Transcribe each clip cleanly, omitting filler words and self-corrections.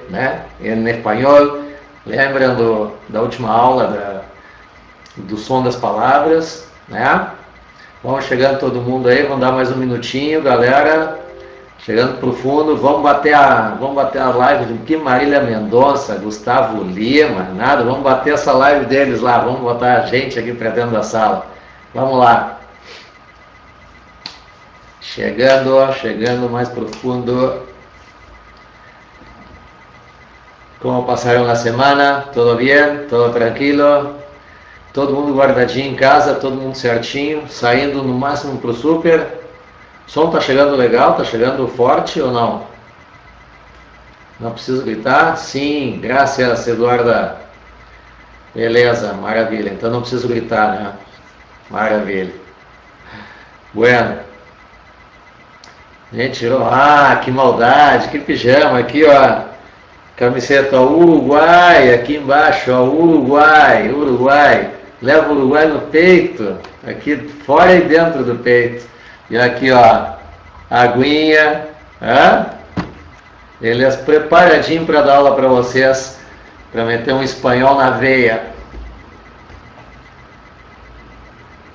né, em espanhol. Lembram da última aula do som das palavras, né? Vamos chegando todo mundo aí, vamos dar mais um minutinho, galera. Chegando pro fundo, vamos bater a live de Marília Mendonça, Gustavo Lima, nada, vamos bater essa live deles lá, vamos botar a gente aqui para dentro da sala. Vamos lá. Chegando mais profundo. Como passaram na semana? Tudo bem? Tudo tranquilo? Todo mundo guardadinho em casa, todo mundo certinho, saindo no máximo pro super. O som tá chegando legal? Tá chegando forte ou não? Não preciso gritar? Sim, graças, Eduarda. Beleza, maravilha. Então não preciso gritar, né? Maravilha. Bueno. Gente, que maldade, que pijama aqui, ó. Camiseta Uruguai, aqui embaixo, ó, Uruguai. Leva o Uruguai no peito, aqui fora e dentro do peito. E aqui, ó, aguinha, beleza, preparadinho para dar aula para vocês, para meter um espanhol na veia.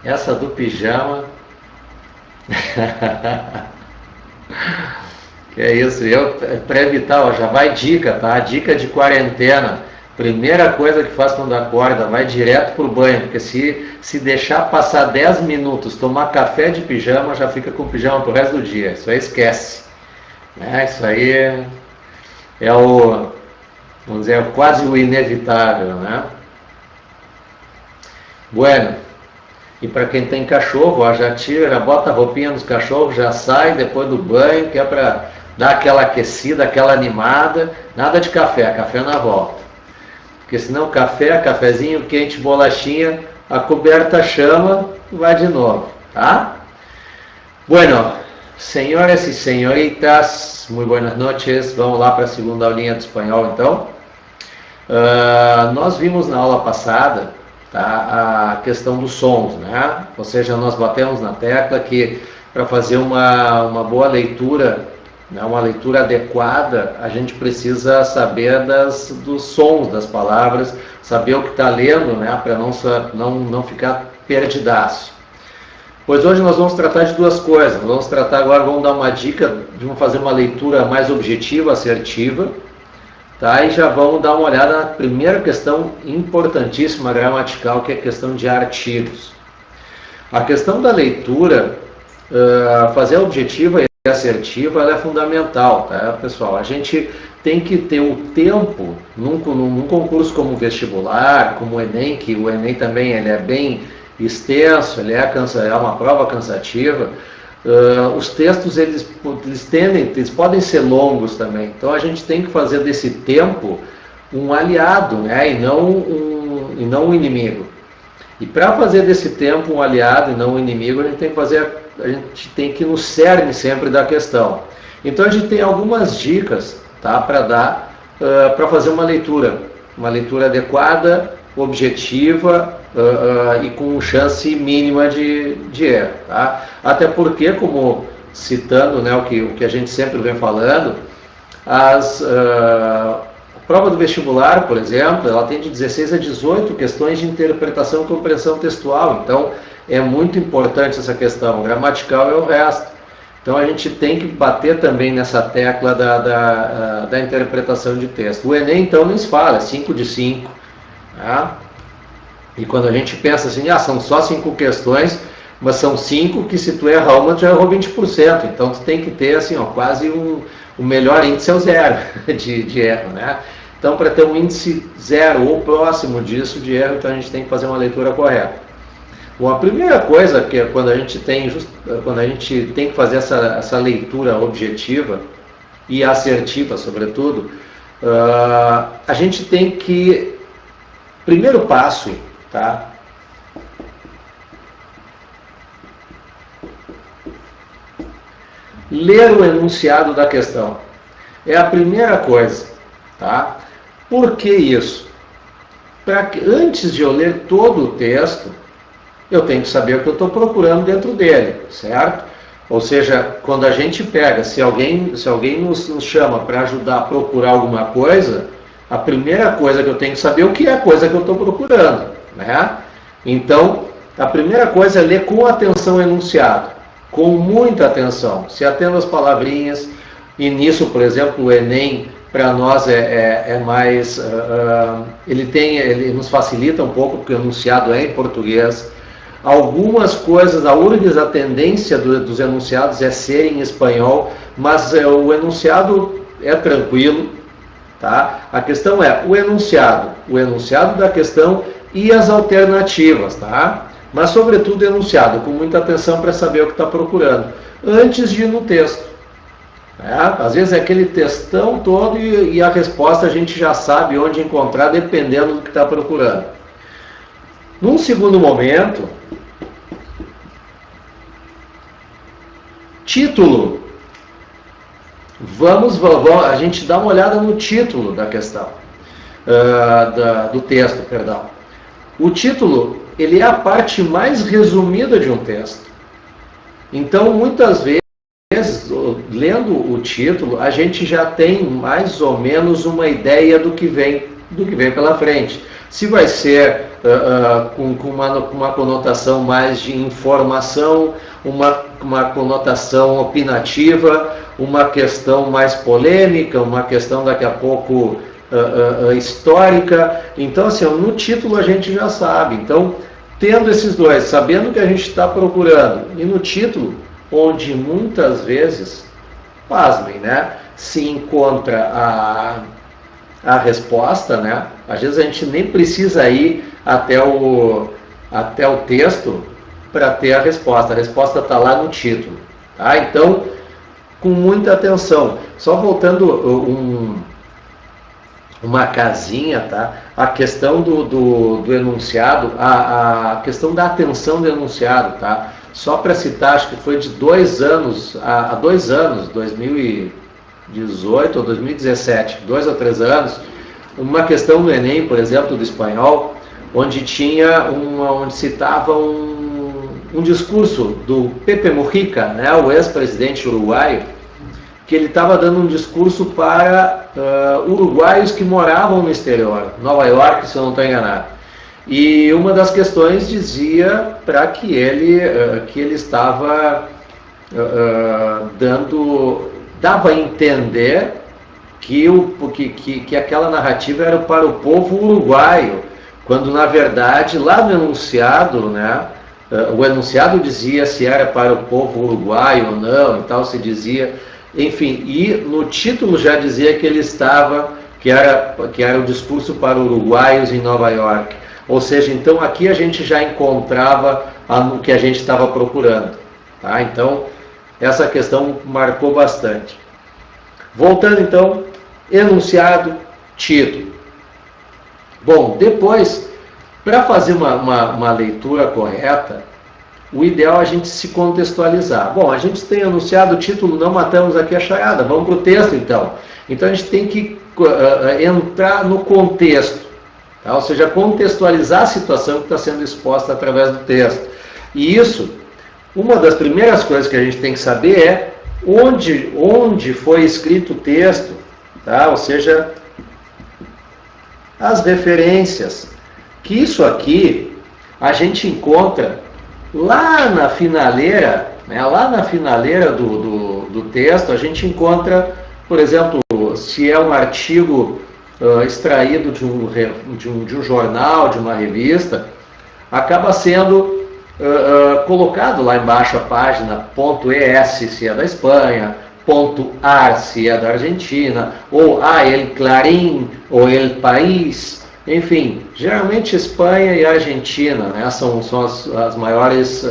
Essa do pijama. Que é isso, para evitar, ó, já vai dica, tá? Dica de quarentena. Primeira coisa que faz quando acorda, vai direto pro banho, porque se deixar passar 10 minutos, tomar café de pijama, já fica com pijama pro resto do dia. Isso aí esquece. Né? Isso aí é vamos dizer, quase o inevitável, né? Bueno, e para quem tem cachorro, ó, já bota a roupinha nos cachorros, já sai depois do banho, que é para dar aquela aquecida, aquela animada. Nada de café na volta. Porque senão cafezinho quente, bolachinha, a coberta chama e vai de novo, tá? Bueno, senhoras e senhoritas, muito boas noches. Vamos lá para a segunda aulinha de espanhol, então. Nós vimos na aula passada, tá, a questão dos sons, né? Ou seja, nós batemos na tecla que para fazer uma boa leitura, uma leitura adequada, a gente precisa saber dos sons das palavras, saber o que está lendo, né, para não ficar perdidaço. Pois hoje nós vamos tratar de duas coisas. Vamos dar uma dica de fazer uma leitura mais objetiva, assertiva, tá? E já vamos dar uma olhada na primeira questão importantíssima gramatical, que é a questão de artigos. A questão da leitura, fazer a objetiva e assertiva, ela é fundamental, tá, pessoal? A gente tem que ter o tempo, num concurso como o vestibular, como o Enem, que o Enem também ele é bem extenso, ele é uma prova cansativa. Os textos eles podem ser longos também, então a gente tem que fazer desse tempo um aliado, né, e não um inimigo. E para fazer desse tempo um aliado e não um inimigo, a gente tem que ir no cerne sempre da questão. Então a gente tem algumas dicas, tá, para dar para fazer uma leitura adequada, objetiva e com chance mínima de erro, tá? Até porque, como citando, né, o que a gente sempre vem falando, a prova do vestibular, por exemplo, ela tem de 16 a 18 questões de interpretação e compreensão textual. Então é muito importante essa questão. O gramatical é o resto. Então a gente tem que bater também nessa tecla da interpretação de texto. O Enem, então, nem se fala, é 5 de 5. Tá? E quando a gente pensa assim, são só 5 questões, mas são 5 que, se tu errar uma, tu já errou 20%. Então tu tem que ter assim, quase o melhor índice é o 0 de erro, né? Então, para ter um índice 0 ou próximo disso de erro, então a gente tem que fazer uma leitura correta. Bom, a primeira coisa que é quando a gente tem que fazer essa leitura objetiva e assertiva, sobretudo, a gente tem que, primeiro passo, tá? Ler o enunciado da questão. É a primeira coisa, tá? Por que isso? Antes de eu ler todo o texto, eu tenho que saber o que eu estou procurando dentro dele, certo? Ou seja, quando a gente pega, se alguém nos chama para ajudar a procurar alguma coisa, a primeira coisa que eu tenho que saber é o que é a coisa que eu estou procurando, né? Então, a primeira coisa é ler com atenção o enunciado, com muita atenção, se atendo às palavrinhas, e nisso, por exemplo, o Enem, para nós é mais, ele nos facilita um pouco, porque o enunciado é em português. Algumas coisas, a URGS, a tendência dos enunciados é ser em espanhol, mas o enunciado é tranquilo, tá? A questão é o enunciado da questão e as alternativas, tá? Mas sobretudo enunciado, com muita atenção para saber o que está procurando, antes de ir no texto. Às vezes é aquele textão todo e a resposta a gente já sabe onde encontrar, dependendo do que está procurando. Num segundo momento, título. A gente dá uma olhada no título da questão, do texto, perdão. O título, ele é a parte mais resumida de um texto. Então, muitas vezes, lendo o título, a gente já tem mais ou menos uma ideia do que vem pela frente. Se vai ser com uma conotação mais de informação, uma conotação opinativa, uma questão mais polêmica, uma questão daqui a pouco histórica. Então, assim, no título a gente já sabe. Então, tendo esses dois, sabendo o que a gente está procurando, e no título, onde muitas vezes, pasmem, né, se encontra a resposta, né? Às vezes a gente nem precisa ir até o texto para ter a resposta está lá no título, tá? Então, com muita atenção. Só voltando uma casinha, tá? A questão do enunciado, a questão da atenção do enunciado, tá? Só para citar, acho que foi de 2 anos, há 2 anos, 2018 ou 2017, 2 ou 3 anos, uma questão do Enem, por exemplo, do espanhol, onde citava um discurso do Pepe Mujica, né, o ex-presidente uruguaio, que ele estava dando um discurso para uruguaios que moravam no exterior, Nova York, se eu não estou enganado. E uma das questões dizia para que ele estava dava a entender que aquela narrativa era para o povo uruguaio, quando na verdade lá no enunciado, né, o enunciado dizia se era para o povo uruguaio ou não, e tal, se dizia, enfim, e no título já dizia que que era o discurso para uruguaios em Nova York. Ou seja, então aqui a gente já encontrava o que a gente estava procurando, tá? Então, essa questão marcou bastante. Voltando então, enunciado, título. Bom, depois, para fazer uma leitura correta, o ideal é a gente se contextualizar. Bom, a gente tem enunciado, título, não matamos aqui a charada, vamos para o texto então. Então a gente tem que entrar no contexto. Ou seja, contextualizar a situação que está sendo exposta através do texto. E isso, uma das primeiras coisas que a gente tem que saber é onde foi escrito o texto, tá? Ou seja, as referências. Que isso aqui a gente encontra lá na finaleira, né? Lá na finaleira do texto, a gente encontra, por exemplo, se é um artigo extraído de um jornal, de uma revista, acaba sendo colocado lá embaixo a página .es se é da Espanha, .ar se é da Argentina, ou El Clarín, ou El País, enfim, geralmente Espanha e Argentina, né, são as maiores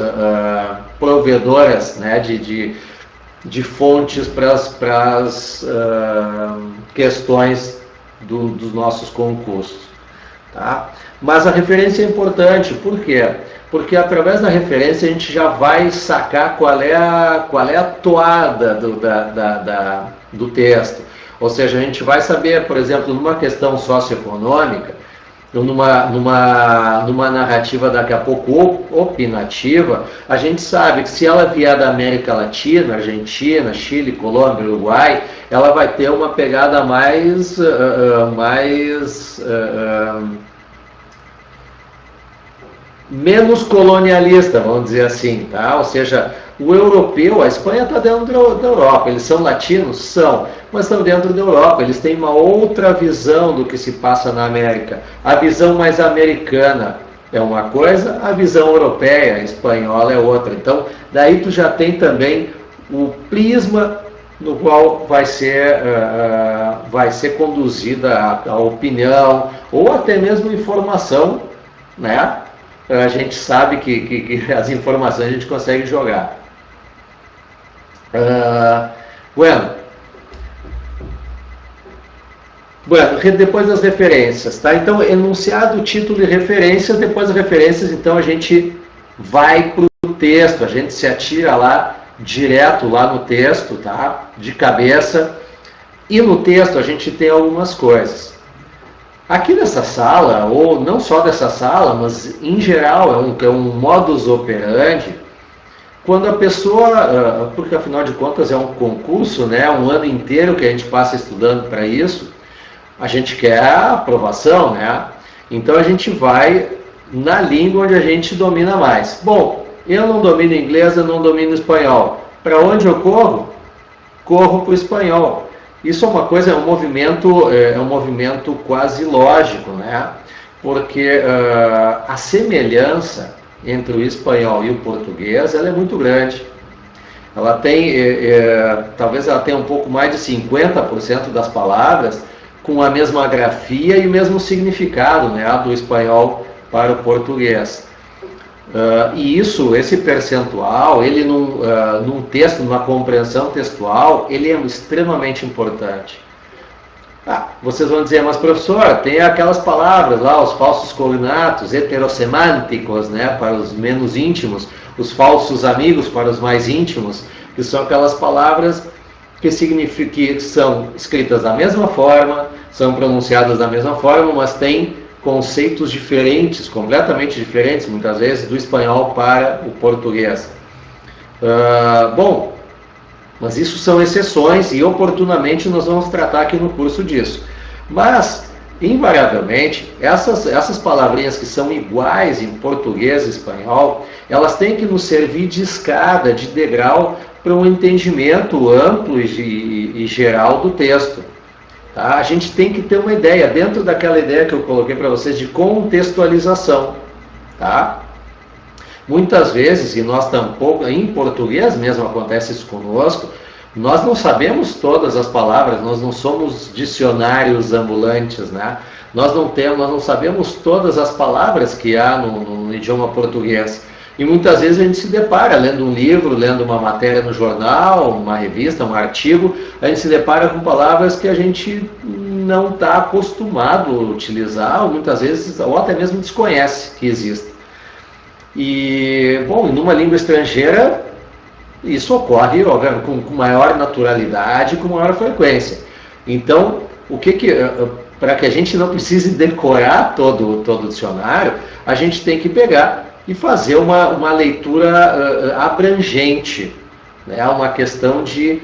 provedoras, né, de fontes para as questões dos nossos concursos, tá? Mas a referência é importante, por quê? Porque através da referência a gente já vai sacar qual é a toada do texto. Ou seja, a gente vai saber, por exemplo, numa questão socioeconômica, numa narrativa daqui a pouco opinativa, a gente sabe que se ela vier da América Latina, Argentina, Chile, Colômbia, Uruguai, ela vai ter uma pegada menos colonialista, vamos dizer assim, tá? Ou seja, o europeu, a Espanha está dentro da Europa, eles são latinos? São, mas estão dentro da Europa, eles têm uma outra visão do que se passa na América. A visão mais americana é uma coisa, a visão europeia, espanhola é outra. Então, daí tu já tem também o prisma no qual vai ser conduzida a opinião, ou até mesmo informação, né? A gente sabe que as informações a gente consegue jogar. Bueno, depois das referências, tá? Então, enunciado, título e referências, depois das referências, então a gente vai para o texto, a gente se atira lá, direto lá no texto, tá? De cabeça, e no texto a gente tem algumas coisas. Aqui nessa sala, ou não só dessa sala, mas em geral, é um modus operandi, quando a pessoa, porque afinal de contas é um concurso, né, um ano inteiro que a gente passa estudando para isso, a gente quer a aprovação, né? Então a gente vai na língua onde a gente domina mais. Bom, eu não domino inglês, eu não domino espanhol. Para onde eu corro? Corro para o espanhol. Isso é uma coisa, é um movimento quase lógico, né? Porque a semelhança entre o espanhol e o português, ela é muito grande. Ela tem, talvez ela tenha um pouco mais de 50% das palavras com a mesma grafia e o mesmo significado, né, do espanhol para o português. E esse percentual, ele num texto, numa compreensão textual, ele é extremamente importante. Vocês vão dizer, mas professor, tem aquelas palavras lá, os falsos cognatos, heterossemânticos, né, para os menos íntimos, os falsos amigos para os mais íntimos, que são aquelas palavras que são escritas da mesma forma, são pronunciadas da mesma forma, mas têm conceitos diferentes, completamente diferentes, muitas vezes, do espanhol para o português. Bom, mas isso são exceções e oportunamente nós vamos tratar aqui no curso disso. Mas, invariavelmente, essas palavrinhas que são iguais em português e espanhol, elas têm que nos servir de escada, de degrau, para um entendimento amplo e geral do texto. Tá? A gente tem que ter uma ideia, dentro daquela ideia que eu coloquei para vocês de contextualização. Tá? Muitas vezes, e nós tampouco, em português mesmo acontece isso conosco, nós não sabemos todas as palavras, nós não somos dicionários ambulantes, né? Nós não sabemos todas as palavras que há no idioma português. E muitas vezes a gente se depara, lendo um livro, lendo uma matéria no jornal, uma revista, um artigo, a gente se depara com palavras que a gente não está acostumado a utilizar, ou muitas vezes, ou até mesmo desconhece que existem. E, bom, numa língua estrangeira, isso ocorre com maior naturalidade, com maior frequência. Então, para que a gente não precise decorar todo o dicionário, a gente tem que pegar e fazer uma leitura abrangente, né? Uma questão de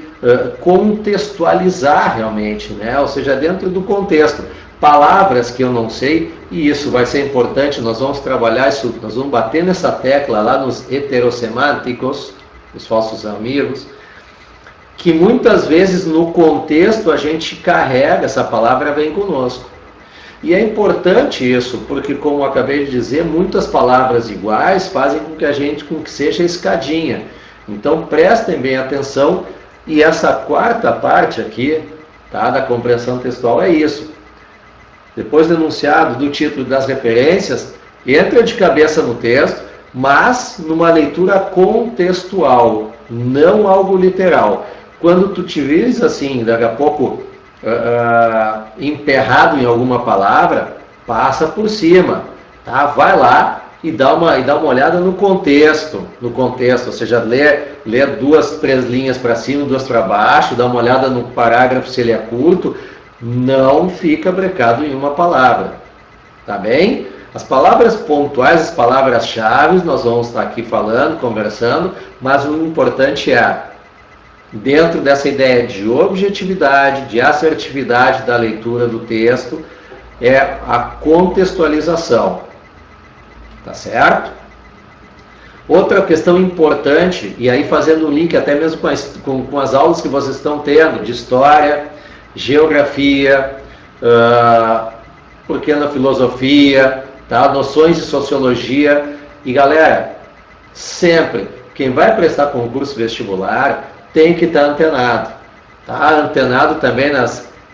contextualizar realmente, né? Ou seja, dentro do contexto. Palavras que eu não sei, e isso vai ser importante, nós vamos trabalhar isso, nós vamos bater nessa tecla lá nos heterossemânticos, os falsos amigos, que muitas vezes no contexto a gente carrega, essa palavra vem conosco. E é importante isso, porque como eu acabei de dizer, muitas palavras iguais fazem com que seja escadinha. Então prestem bem atenção, e essa quarta parte aqui, tá, da compreensão textual é isso. Depois do enunciado, do título e das referências, entra de cabeça no texto, mas numa leitura contextual, não algo literal. Quando tu te vês assim, daqui a pouco, emperrado em alguma palavra, passa por cima, tá? Vai lá e dá uma olhada no contexto, ou seja, lê 2, 3 linhas para cima, 2 para baixo, dá uma olhada no parágrafo se ele é curto, não fica brecado em uma palavra. tá bem? As palavras pontuais, as palavras-chave, nós vamos estar aqui falando, conversando, mas o importante é, dentro dessa ideia de objetividade, de assertividade da leitura do texto, é a contextualização, tá certo? Outra questão importante, e aí fazendo um link até mesmo com as aulas que vocês estão tendo, de história, geografia, por que na filosofia, tá? Noções de sociologia. E galera, sempre, quem vai prestar concurso vestibular tem que estar antenado. Tá? Antenado também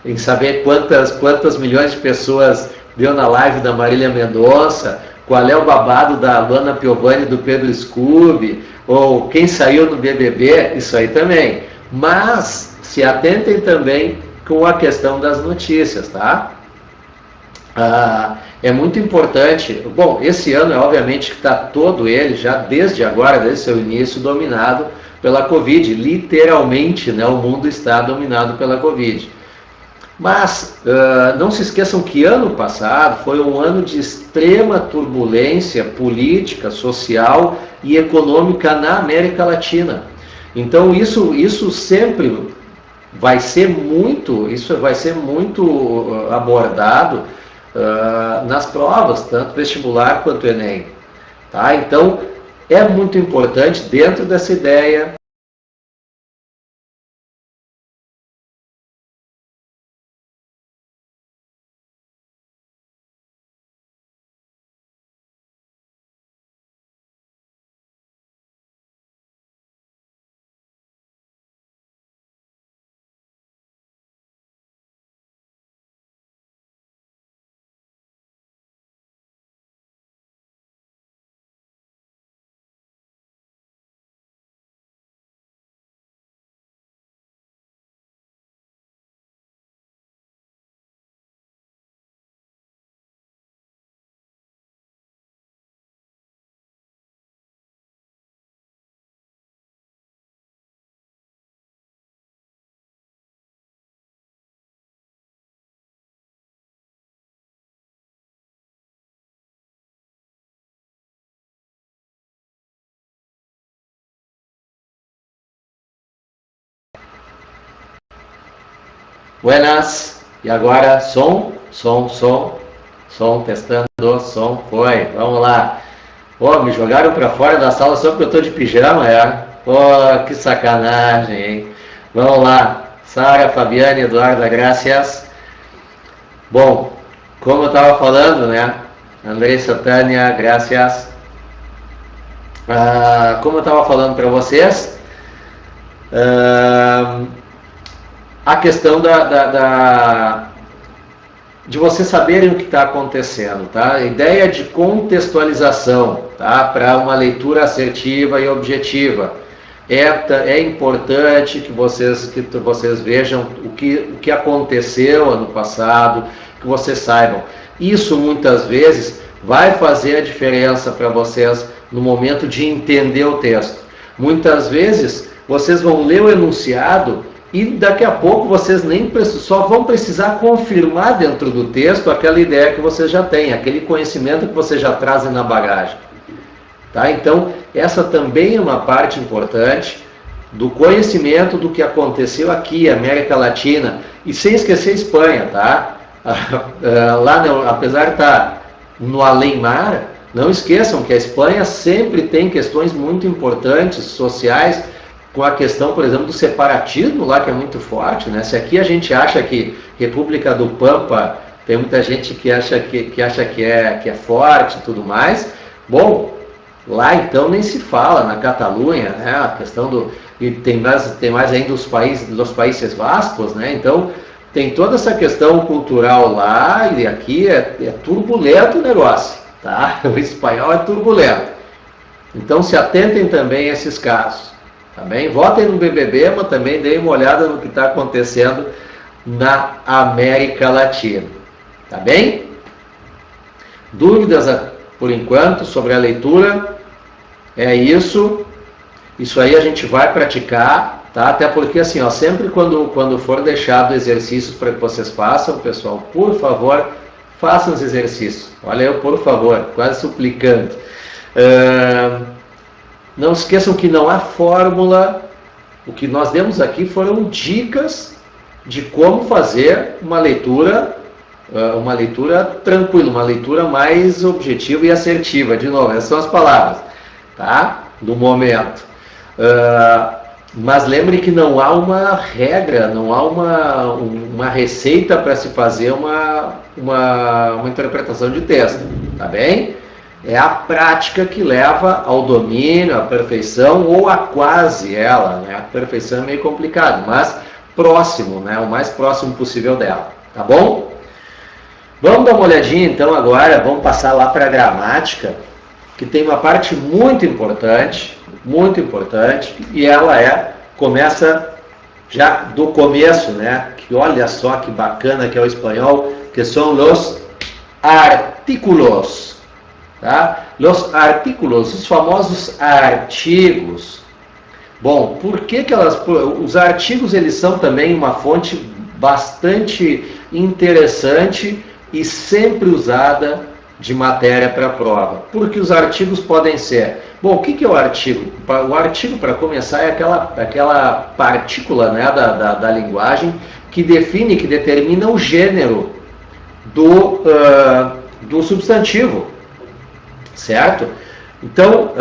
em saber quantas milhões de pessoas viu na live da Marília Mendonça, qual é o babado da Luana Piovani, do Pedro Scooby, ou quem saiu no BBB, isso aí também. Mas se atentem também com a questão das notícias, tá? É muito importante. Bom, esse ano, obviamente, que está todo ele, já desde agora, desde seu início, dominado pela Covid. Literalmente, né, o mundo está dominado pela Covid. Mas não se esqueçam que ano passado foi um ano de extrema turbulência política, social e econômica na América Latina. Então isso sempre vai ser muito abordado nas provas, tanto vestibular quanto Enem. Tá? Então é muito importante, dentro dessa ideia, buenas, e agora som, testando, som, foi, vamos lá. Pô, me jogaram para fora da sala só porque eu tô de pijama, Pô, que sacanagem, hein? Vamos lá, Sara, Fabiane, Eduarda, graças. Bom, como eu estava falando, né? Andressa, Tânia, graças. Como eu estava falando para vocês, a questão de vocês saberem o que está acontecendo, tá? A ideia de contextualização, tá? Para uma leitura assertiva e objetiva. É importante que vocês vejam o que aconteceu ano passado, que vocês saibam. Isso muitas vezes vai fazer a diferença para vocês no momento de entender o texto. Muitas vezes vocês vão ler o enunciado e daqui a pouco vocês só vão precisar confirmar dentro do texto aquela ideia que vocês já têm, aquele conhecimento que vocês já trazem na bagagem. Tá? Então, essa também é uma parte importante do conhecimento do que aconteceu aqui, América Latina, e sem esquecer Espanha, tá? Lá, apesar de estar no além-mar, não esqueçam que a Espanha sempre tem questões muito importantes, sociais, com a questão, por exemplo, do separatismo lá, que é muito forte, né? Se aqui a gente acha que República do Pampa, tem muita gente que acha que é forte e tudo mais, bom, lá então nem se fala, na Catalunha, né? A questão e tem mais ainda dos Países Vascos, né? Então tem toda essa questão cultural lá, e aqui é turbulento o negócio, tá? O espanhol é turbulento. Então se atentem também a esses casos. Tá bem? Votem no BBB, mas também deem uma olhada no que está acontecendo na América Latina. Tá bem? Dúvidas por enquanto sobre a leitura? É isso. Isso aí a gente vai praticar, tá? Até porque assim, sempre quando for deixado exercícios para que vocês façam, pessoal, por favor, Façam os exercícios. Olha eu, por favor, quase suplicando. Não esqueçam que não há fórmula. O que nós demos aqui foram dicas de como fazer uma leitura tranquila, uma leitura mais objetiva e assertiva. De novo, essas são as palavras, tá? Do momento. Mas lembre que não há uma regra, não há uma receita para se fazer uma interpretação de texto, tá bem? É a prática que leva ao domínio, à perfeição ou a quase ela, né? A perfeição é meio complicado, mas próximo, né? O mais próximo possível dela, tá bom? Vamos dar uma olhadinha então agora, vamos passar lá para a gramática, que tem uma parte muito importante, e ela começa já do começo, né? Que olha só que bacana que é o espanhol, que são os artículos, tá? Los artículos, os famosos artigos. Bom, por que os artigos eles são também uma fonte bastante interessante e sempre usada de matéria para a prova? Porque os artigos podem ser... Bom, o que é o artigo? O artigo, para começar, é aquela partícula, né, da linguagem que define, que determina o gênero do substantivo, certo? Então,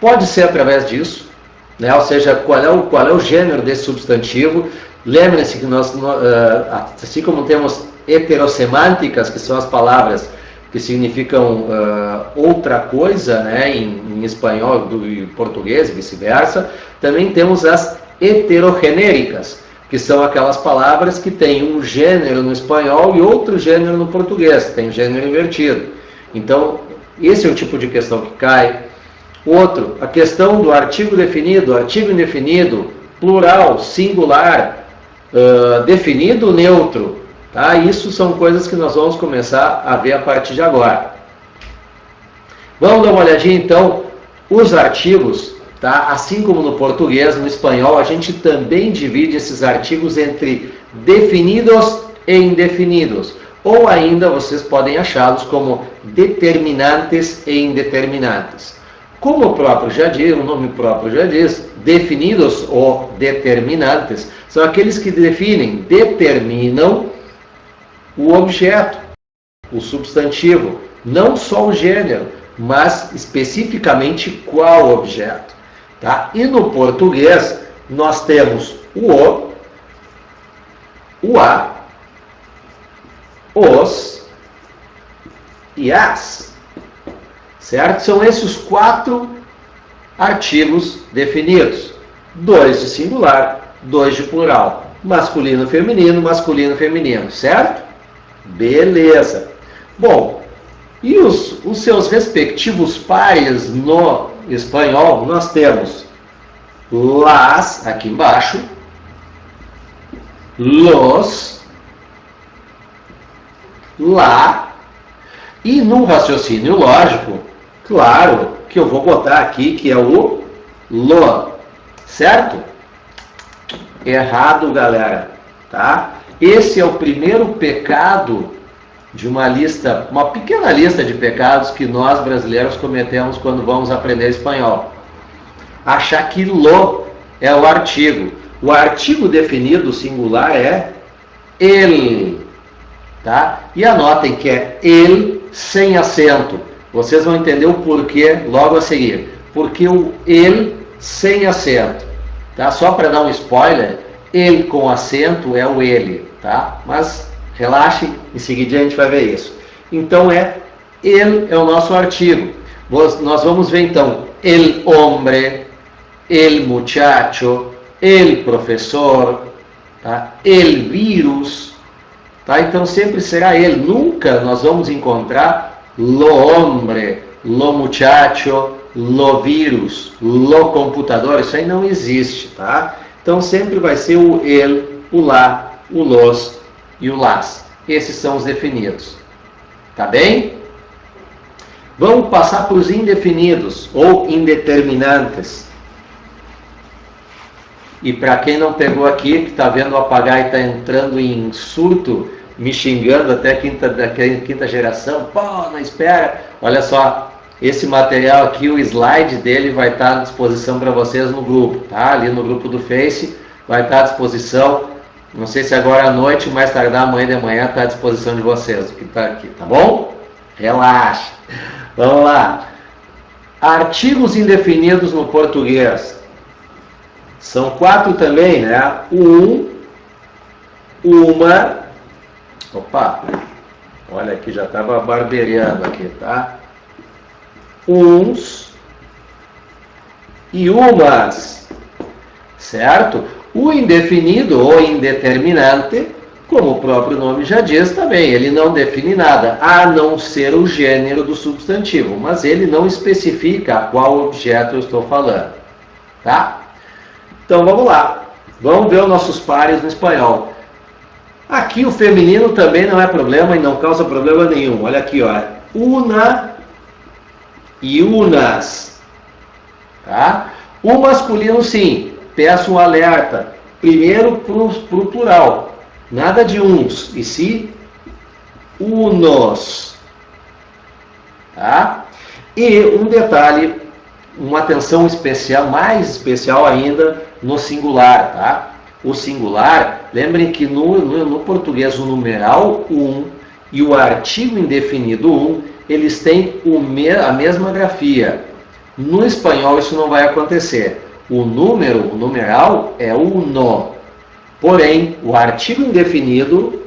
pode ser através disso, né? Ou seja, qual é o gênero desse substantivo. Lembrem-se que nós, assim como temos heterossemânticas, que são as palavras que significam outra coisa, né, em espanhol e português, e vice-versa, também temos as heterogenéricas, que são aquelas palavras que têm um gênero no espanhol e outro gênero no português, tem gênero invertido. Então, esse é o tipo de questão que cai. Outro, a questão do artigo definido, artigo indefinido, plural, singular, definido, neutro. Tá? Isso são coisas que nós vamos começar a ver a partir de agora. Vamos dar uma olhadinha então, os artigos, tá? Assim como no português, no espanhol, a gente também divide esses artigos entre definidos e indefinidos. Ou ainda vocês podem achá-los como determinantes e indeterminantes. Como o próprio já diz, o nome próprio já diz, definidos ou determinantes são aqueles que definem, determinam o objeto, o substantivo, não só o gênero, mas especificamente qual objeto. Tá? E no português, nós temos o a, os e as. Certo? São esses 4 artigos definidos. 2 de singular, 2 de plural. Masculino, feminino, certo? Beleza. Bom, e os seus respectivos pares no espanhol, nós temos las, aqui embaixo, los, lá, e no raciocínio lógico, claro que eu vou botar aqui que é o lo, certo? Errado, galera, tá? Esse é o primeiro pecado de uma pequena lista de pecados que nós brasileiros cometemos quando vamos aprender espanhol. Achar que lo é o artigo. O artigo definido singular é el, tá? E anotem que é el sem acento. Vocês vão entender o porquê logo a seguir. Porque o el sem acento, tá? Só para dar um spoiler, ele com acento é o ele, tá? Mas relaxem, em seguida a gente vai ver isso. Então ele é o nosso artigo. Nós vamos ver então el hombre, el muchacho, el professor, tá? El virus, tá? Então sempre será ele. Nunca nós vamos encontrar lo hombre, lo muchacho, lo vírus, lo computador. Isso aí não existe, tá? Então sempre vai ser o el, o lá, o los e o las. Esses são os definidos. Tá bem? Vamos passar para os indefinidos ou indeterminantes. E para quem não pegou aqui, que está vendo o apagar e está entrando em surto me xingando até a quinta geração, pô, não espera. Olha só, esse material aqui, o slide dele vai estar à disposição para vocês no grupo, tá? Ali no grupo do Face vai estar à disposição. Não sei se agora à noite, mais tardar amanhã de manhã está à disposição de vocês, o que está aqui, tá bom? Relaxa. Vamos lá. Artigos indefinidos no português. São 4 também, né? Uma. Opa! Olha aqui, já estava barbeando aqui, tá? Uns e umas. Certo? O indefinido ou indeterminante, como o próprio nome já diz também, ele não define nada, a não ser o gênero do substantivo, mas ele não especifica a qual objeto eu estou falando. Tá? Então vamos lá, vamos ver os nossos pares no espanhol. Aqui o feminino também não é problema e não causa problema nenhum. Olha aqui, ó, una e unas. Tá? O masculino sim, peço um alerta, primeiro para o plural, nada de uns, e sim unos. Tá? E um detalhe, uma atenção especial, mais especial ainda, no singular, tá? O singular, lembrem que no português o numeral e o artigo indefinido eles têm a mesma grafia. No espanhol isso não vai acontecer. O numeral é uno. Porém, o artigo indefinido,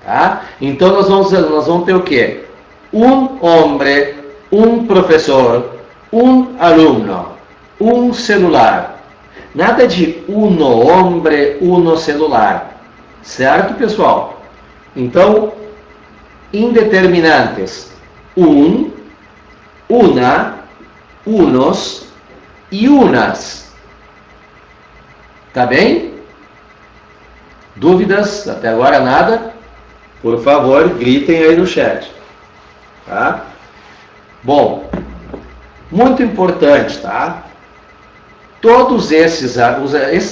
tá? Então nós vamos ter o quê? Um hombre, um professor, um aluno, um celular. Nada de uno hombre, uno celular. Certo, pessoal? Então, indeterminantes. Una, unos e unas. Tá bem? Dúvidas? Até agora nada? Por favor, gritem aí no chat. Tá? Bom, muito importante, tá? Todos esses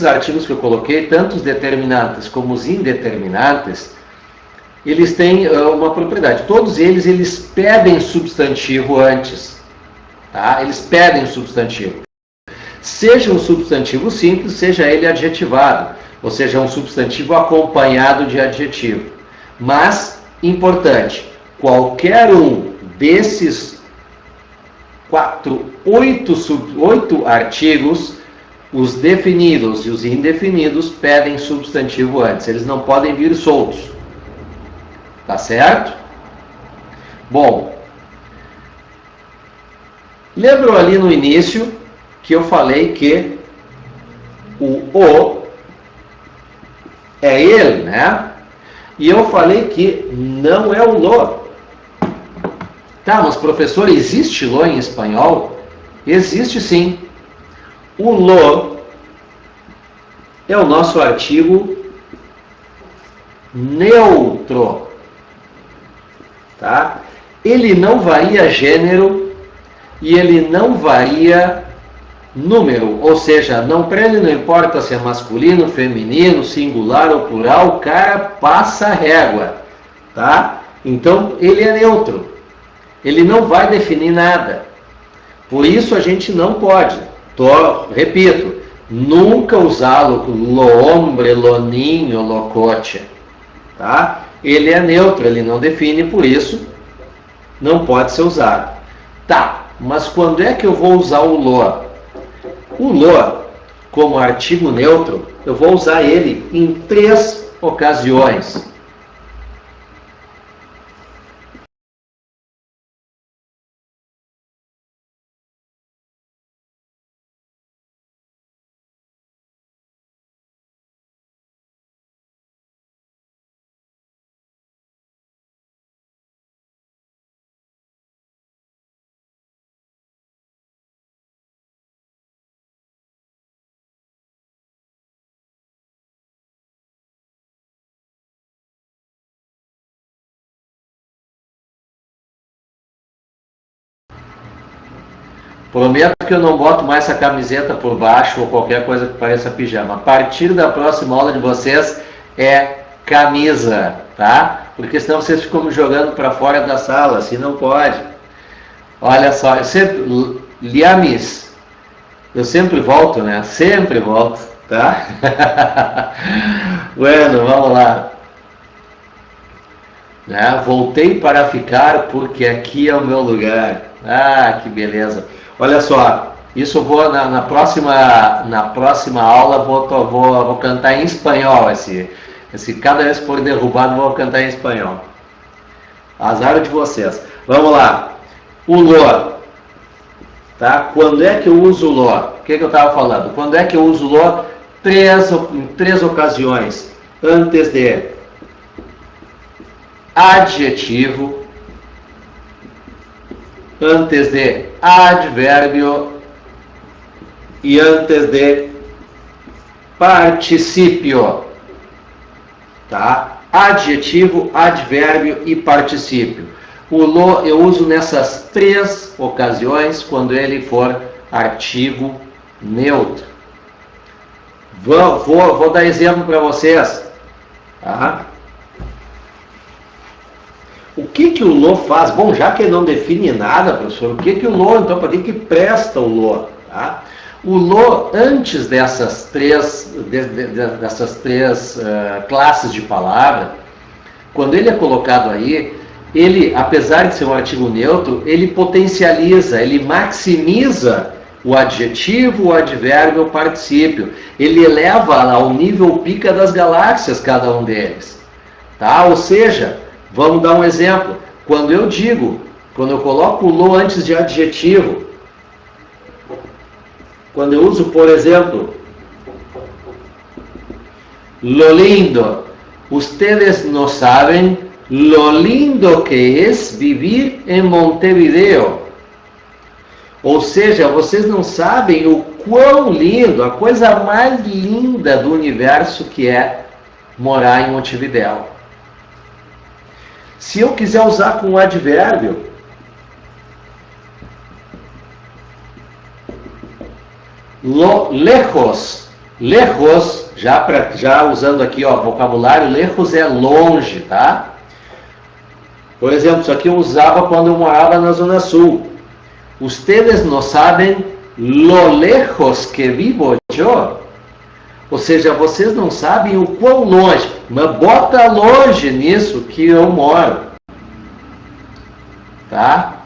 artigos que eu coloquei, tanto os determinantes como os indeterminantes, eles têm uma propriedade. Todos eles pedem substantivo antes. Tá? Eles pedem substantivo. Seja um substantivo simples, seja ele adjetivado. Ou seja, um substantivo acompanhado de adjetivo. Mas, importante, qualquer um desses 8 artigos, os definidos e os indefinidos pedem substantivo antes. Eles não podem vir soltos. Tá certo? Bom, lembram ali no início que eu falei que o é ele, né? E eu falei que não é o lo. Tá, mas professor, existe lo em espanhol? Existe sim. O lo é o nosso artigo neutro. Tá? Ele não varia gênero e ele não varia número, ou seja, para ele não importa se é masculino, feminino, singular ou plural, o cara passa a régua, tá? Então ele é neutro, ele não vai definir nada, por isso a gente não pode, repito, nunca usá-lo lo hombre, lo niño, lo coche, tá? Ele é neutro, ele não define, por isso não pode ser usado. Tá, mas quando é que eu vou usar o lo? O lo, como artigo neutro, eu vou usar ele em 3 ocasiões. Prometo que eu não boto mais essa camiseta por baixo ou qualquer coisa que pareça pijama. A partir da próxima aula de vocês, é camisa, tá? Porque senão vocês ficam me jogando para fora da sala, assim não pode. Olha só, eu sempre, Liamis, eu sempre volto, né? Sempre volto, tá? Bueno, vamos lá. Né? Voltei para ficar porque aqui é o meu lugar. Ah, que beleza. Olha só, isso eu vou na próxima aula vou cantar em espanhol cada vez que for derrubado vou cantar em espanhol. Azar de vocês. Vamos lá. O lo. Tá? Quando é que eu uso o lo? O que eu estava falando? Quando é que eu uso o lo? Em três ocasiões. Antes de adjetivo, antes de advérbio e antes de particípio, tá? Adjetivo, advérbio e particípio. O lo eu uso nessas três ocasiões quando ele for artigo neutro. Vou dar exemplo para vocês, tá? O que o lo faz? Bom, já que ele não define nada, professor, o que o lo, então, para que presta o lo? Tá? O lo, antes dessas três classes de palavra, quando ele é colocado aí, ele, apesar de ser um artigo neutro, ele potencializa, ele maximiza o adjetivo, o advérbio, o particípio. Ele eleva ao nível pica das galáxias cada um deles. Tá? Ou seja, vamos dar um exemplo. Quando eu coloco o lo antes de adjetivo, quando eu uso, por exemplo, lo lindo, ustedes no saben lo lindo que es vivir em Montevideo. Ou seja, vocês não sabem o quão lindo, a coisa mais linda do universo que é morar em Montevideo. Se eu quiser usar com um advérbio, lejos, já usando aqui ó, vocabulário, lejos é longe, tá? Por exemplo, isso aqui eu usava quando eu morava na Zona Sul. Ustedes no saben lo lejos que vivo yo. Ou seja, vocês não sabem o quão longe, mas bota longe nisso que eu moro. Tá?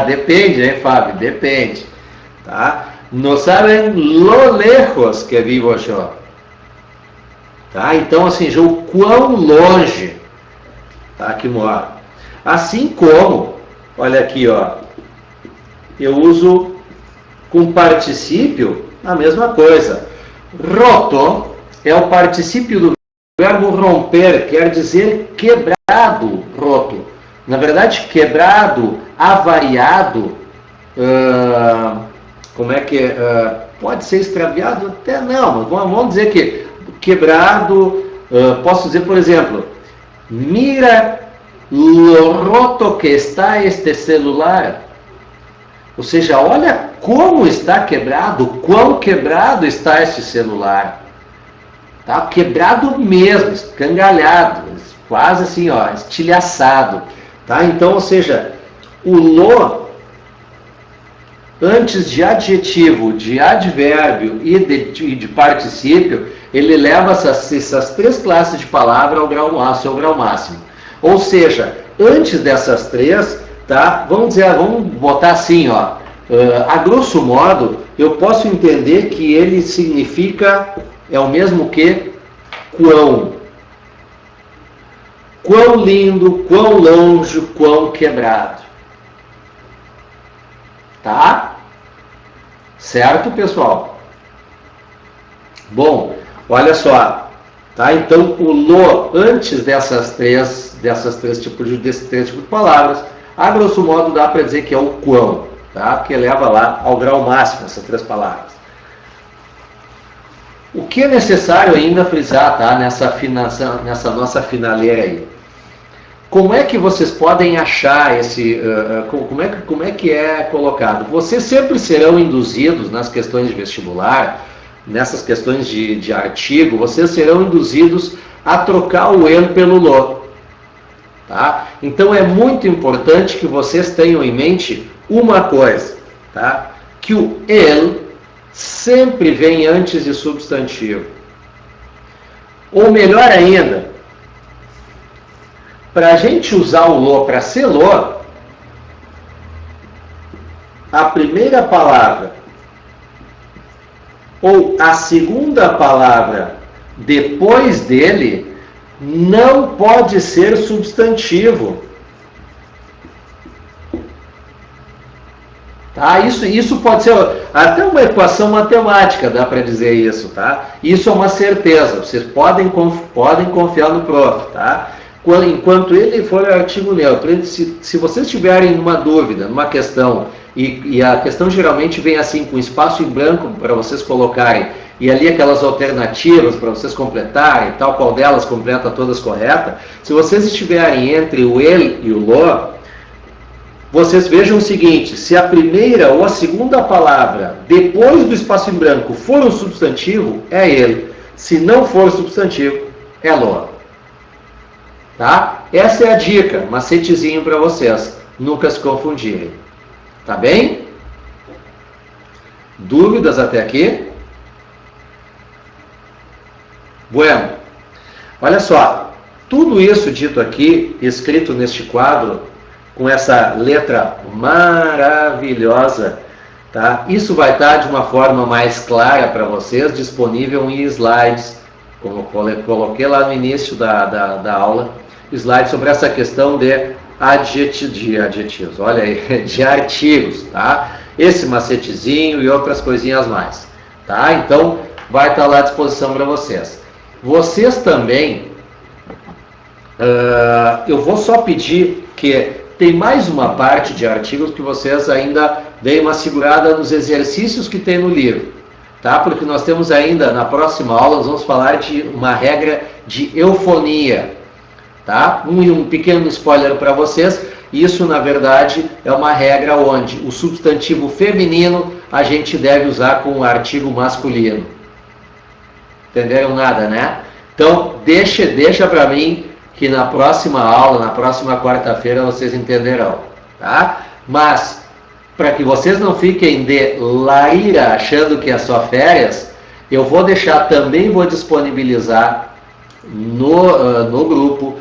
Depende, hein, Fábio? Depende. Tá? No saben lo lejos que vivo yo. Tá? Então, assim, já o quão longe, tá, que moro. Assim como, olha aqui, ó, eu uso com particípio a mesma coisa. Roto é o particípio do verbo romper, quer dizer quebrado, roto. Na verdade, quebrado, avariado, pode ser extraviado? Até não, mas vamos dizer que quebrado, posso dizer, por exemplo, mira lo roto que está este celular. Ou seja, olha como está quebrado, quão quebrado está este celular. Tá? Quebrado mesmo, escangalhado, quase assim, ó, estilhaçado. Tá? Então, ou seja, o lo, antes de adjetivo, de advérbio e de particípio, ele leva essas três classes de palavra ao seu grau máximo. Ou seja, antes dessas três, tá? Vamos botar assim, ó, a grosso modo, eu posso entender que ele significa, é o mesmo que quão. Quão lindo, quão longe, quão quebrado. Tá? Certo, pessoal? Bom, olha só. Tá? Então, o lo, antes desses três tipos de palavras, a grosso modo dá para dizer que é o quão, tá? Porque leva lá ao grau máximo essas três palavras. O que é necessário ainda frisar, tá? Nessa nossa finaleira aí? Como é que vocês podem achar esse... como é que é colocado? Vocês sempre serão induzidos nas questões de vestibular, nessas questões de artigo, vocês serão induzidos a trocar o el pelo lo. Tá? Então é muito importante que vocês tenham em mente uma coisa, tá? Que o el sempre vem antes de substantivo. Ou melhor ainda, para a gente usar o lo para ser lo, a primeira palavra ou a segunda palavra depois dele não pode ser substantivo. Tá? Isso pode ser até uma equação matemática, dá para dizer isso. Tá? Isso é uma certeza, vocês podem confiar no prof. Tá? Enquanto ele for artigo neutro, se vocês tiverem uma dúvida, numa questão, e a questão geralmente vem assim, com espaço em branco para vocês colocarem, e ali aquelas alternativas para vocês completarem, tal qual delas completa todas correta, se vocês estiverem entre o el e o lo, vocês vejam o seguinte, se a primeira ou a segunda palavra, depois do espaço em branco, for um substantivo, é ele. Se não for substantivo, é lo. Tá? Essa é a dica, macetezinho para vocês, nunca se confundirem. Tá bem? Dúvidas até aqui? Bueno, olha só, tudo isso dito aqui, escrito neste quadro, com essa letra maravilhosa, tá? Isso vai estar de uma forma mais clara para vocês, disponível em slides, como eu coloquei lá no início da aula, slides sobre essa questão de adjetivos, olha aí, de artigos, tá? Esse macetezinho e outras coisinhas mais, tá? Então, vai estar lá à disposição para vocês. Vocês também, eu vou só pedir que tem mais uma parte de artigos que vocês ainda deem uma segurada nos exercícios que tem no livro, tá? Porque nós temos ainda, na próxima aula, nós vamos falar de uma regra de eufonia, tá? Um pequeno spoiler para vocês, isso na verdade é uma regra onde o substantivo feminino a gente deve usar com o artigo masculino. Entenderam nada, né? Então, deixa para mim que na próxima aula, na próxima quarta-feira, vocês entenderão, tá? Mas, para que vocês não fiquem de laíra achando que é só férias, eu vou deixar, também vou disponibilizar no grupo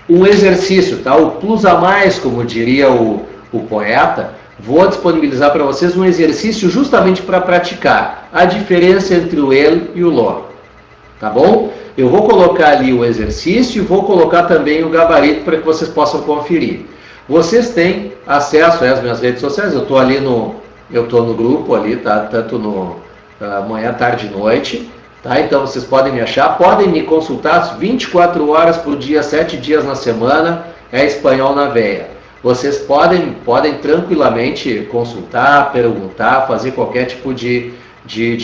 um exercício, tá? O plus a mais, como diria o poeta, vou disponibilizar para vocês um exercício justamente para praticar a diferença entre o el e o lo, tá bom? Eu vou colocar ali o exercício e vou colocar também o gabarito para que vocês possam conferir. Vocês têm acesso às minhas redes sociais, eu estou no grupo ali, tá? Tanto no manhã, tarde e noite, tá? Então vocês podem me achar, podem me consultar 24 horas por dia, 7 dias na semana, é Espanhol na Veia. Vocês podem tranquilamente consultar, perguntar, fazer qualquer tipo de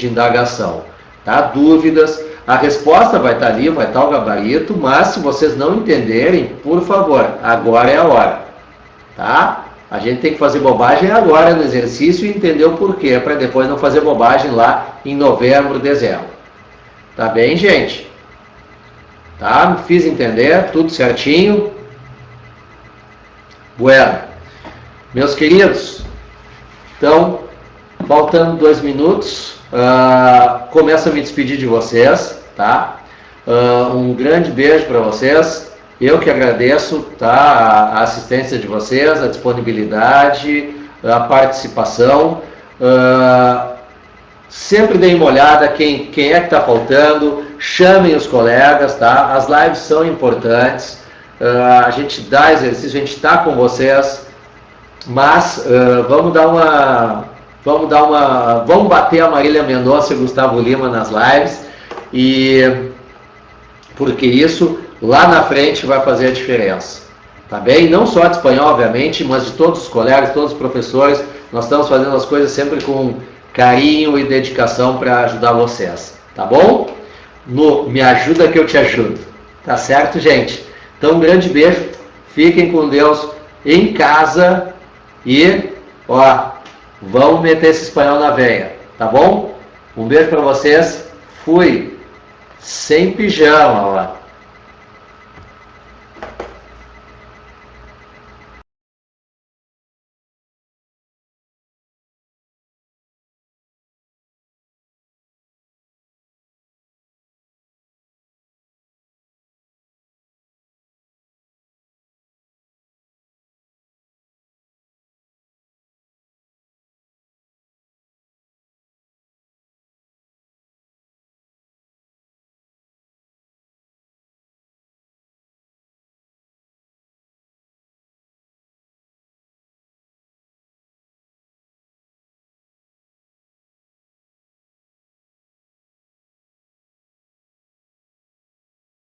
indagação, tá? Dúvidas. A resposta vai estar ali, vai estar o gabarito, mas se vocês não entenderem, por favor, agora é a hora, tá? A gente tem que fazer bobagem agora no exercício e entender o porquê, para depois não fazer bobagem lá em novembro, dezembro. Tá bem, gente? Tá? Me fiz entender, tudo certinho? Bueno, meus queridos, então, faltando 2 minutos, começo a me despedir de vocês, tá? Um grande beijo para vocês, eu que agradeço, tá? A assistência de vocês, a disponibilidade, a participação, sempre deem uma olhada quem é que está faltando, chamem os colegas, tá? As lives são importantes, a gente dá exercício, a gente está com vocês, mas vamos bater a Marília Mendonça e o Gustavo Lima nas lives, e porque isso lá na frente vai fazer a diferença, tá bem? Não só de espanhol, obviamente, mas de todos os colegas, todos os professores, nós estamos fazendo as coisas sempre com carinho e dedicação para ajudar vocês, tá bom? Me ajuda que eu te ajudo, tá certo, gente? Então, um grande beijo, fiquem com Deus em casa e, vamos meter esse espanhol na veia, tá bom? Um beijo para vocês, fui, sem pijama,